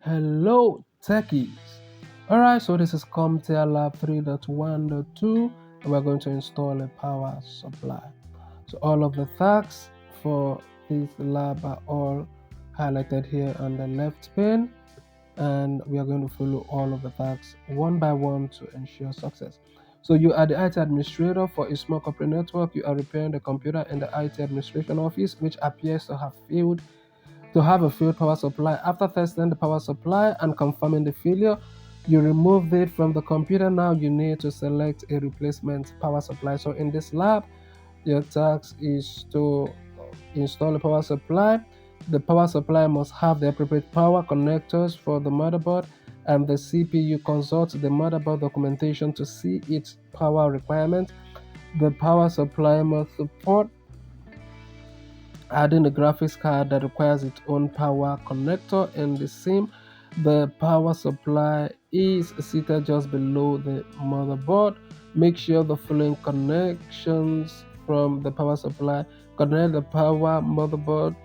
Hello, techies. Alright, so this is CompTIA Lab 3.1.2, and we're going to install a power supply. So all of the facts for this lab are all highlighted here on the left pane, and we are going to follow all of the facts one by one to ensure success. So you are the IT administrator for a small corporate network. You are repairing the computer in the IT administration office, which appears to have failed to have a failed power supply. After testing the power supply and confirming the failure, you remove it from the computer. Now you need to select a replacement power supply. So in this lab, your task is to install a power supply. The power supply must have the appropriate power connectors for the motherboard, and the CPU. Consult the motherboard documentation to see its power requirement. The power supply must support adding a graphics card that requires its own power connector in the same. The power supply is seated just below the motherboard. Make sure the following connections from the power supply: connect the power motherboard,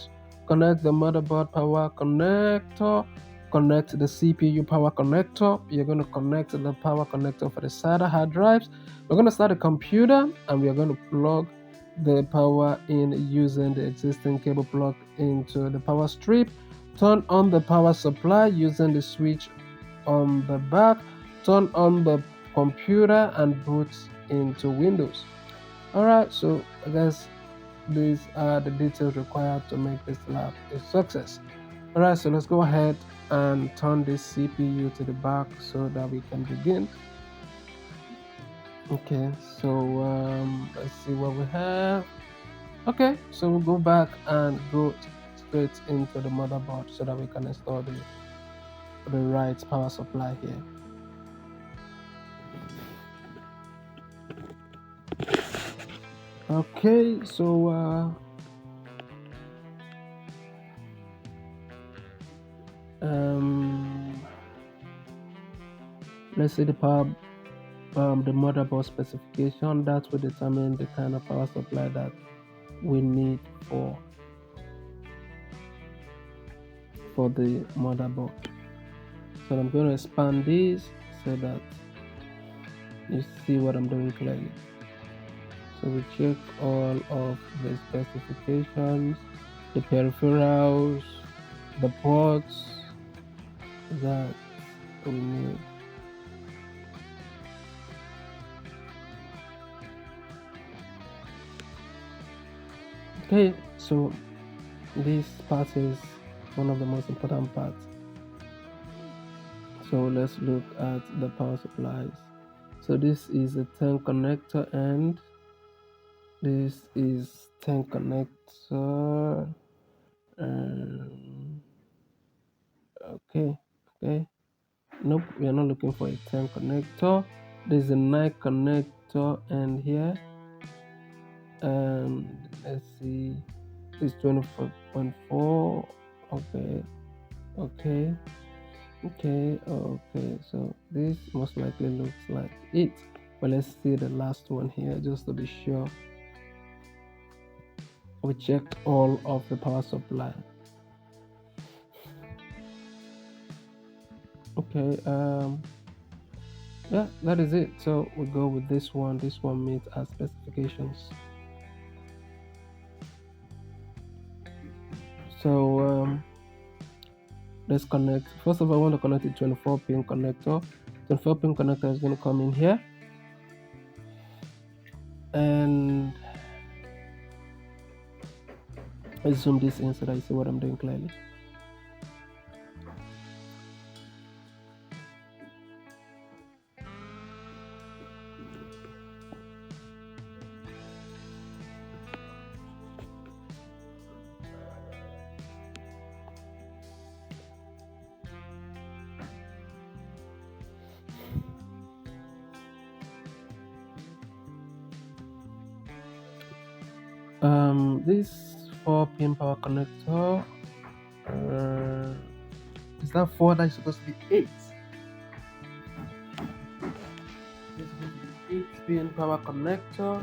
connect the motherboard power connector, connect the CPU power connector. You're going to connect the power connector for the SATA hard drives. We're going to start a computer and we are going to plug the power in using the existing cable plug into the power strip. Turn on the power supply using the switch on the back. Turn on the computer and boot into Windows. Alright, so I guess these are the details required to make this lab a success. Alright, so let's go ahead and turn this CPU to the back so that we can begin. Okay, so let's see what we have. Okay, so we'll go back and go straight into the motherboard so that we can install the right power supply here. Okay, so let's see the power the motherboard specification. That will determine the kind of power supply that we need for the motherboard. So I'm going to expand this so that you see what I'm doing clearly. So we check all of the specifications, the peripherals, the ports that we need. Okay, so this part is one of the most important parts. So let's look at the power supplies. So this is a 10 connector and this is 10 connector. Okay, nope, we are not looking for a 10 connector. There's a 9 connector and here, and let's see, it's 24.4. Okay, so this most likely looks like it, but let's see the last one here just to be sure. We checked all of the power supply. Okay, yeah, that is it. So we go with this one. This one meets our specifications. So let's connect. First of all, I want to connect the 24 pin connector. 24 pin connector is going to come in here, and let's zoom this in so that you see what I'm doing clearly. This 4-pin power connector, is that 4? That's supposed to be 8. This is 8-pin power connector.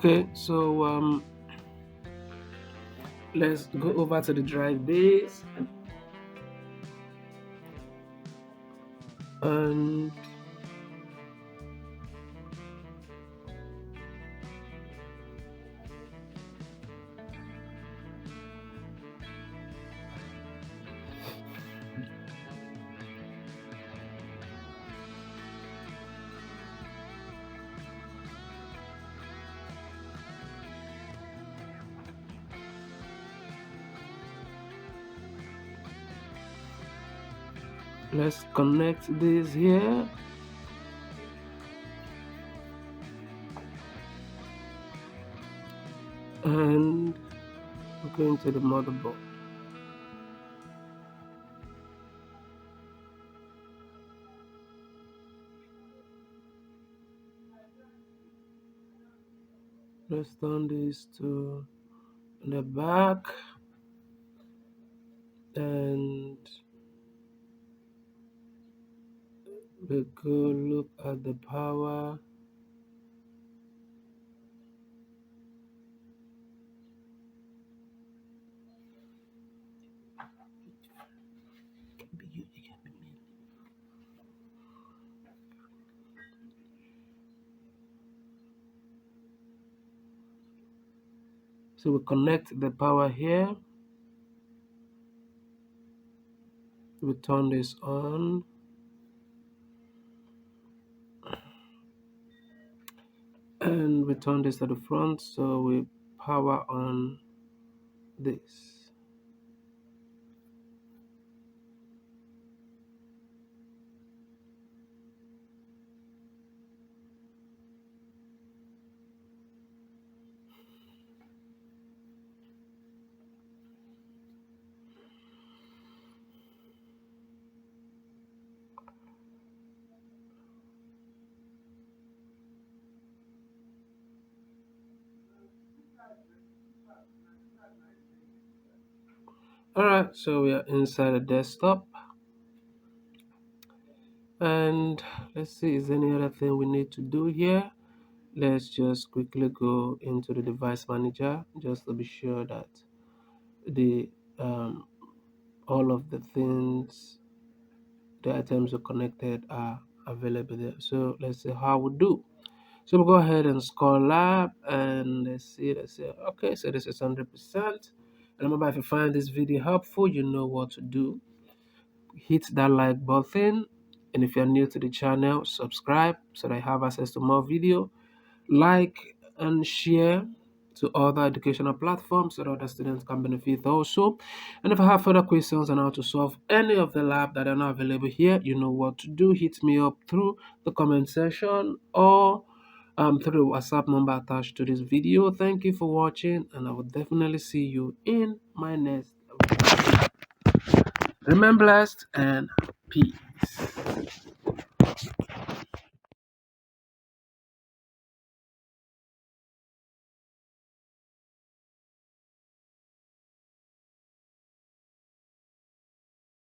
Okay, so let's go over to the drive base and let's connect this here. And we're going to the motherboard. Let's turn this to the back and we go look at the power. So we connect the power here. We turn this on. And we turn this to the front, so we power on this. Alright, so we are inside the desktop. And let's see, is there any other thing we need to do here? Let's just quickly go into the device manager just to be sure that the all of the things, the items are connected are available there. So let's see how we do. So we'll go ahead and score lab and let's see, okay, so this is 100%. And remember, if you find this video helpful, you know what to do. Hit that like button, and if you're new to the channel, subscribe so that I have access to more video. Like and share to other educational platforms so that other students can benefit also. And if I have further questions on how to solve any of the lab that are not available here, you know what to do. Hit me up through the comment section or through the WhatsApp number attached to this video. Thank you for watching, and I will definitely see you in my next video. Remain blessed and peace.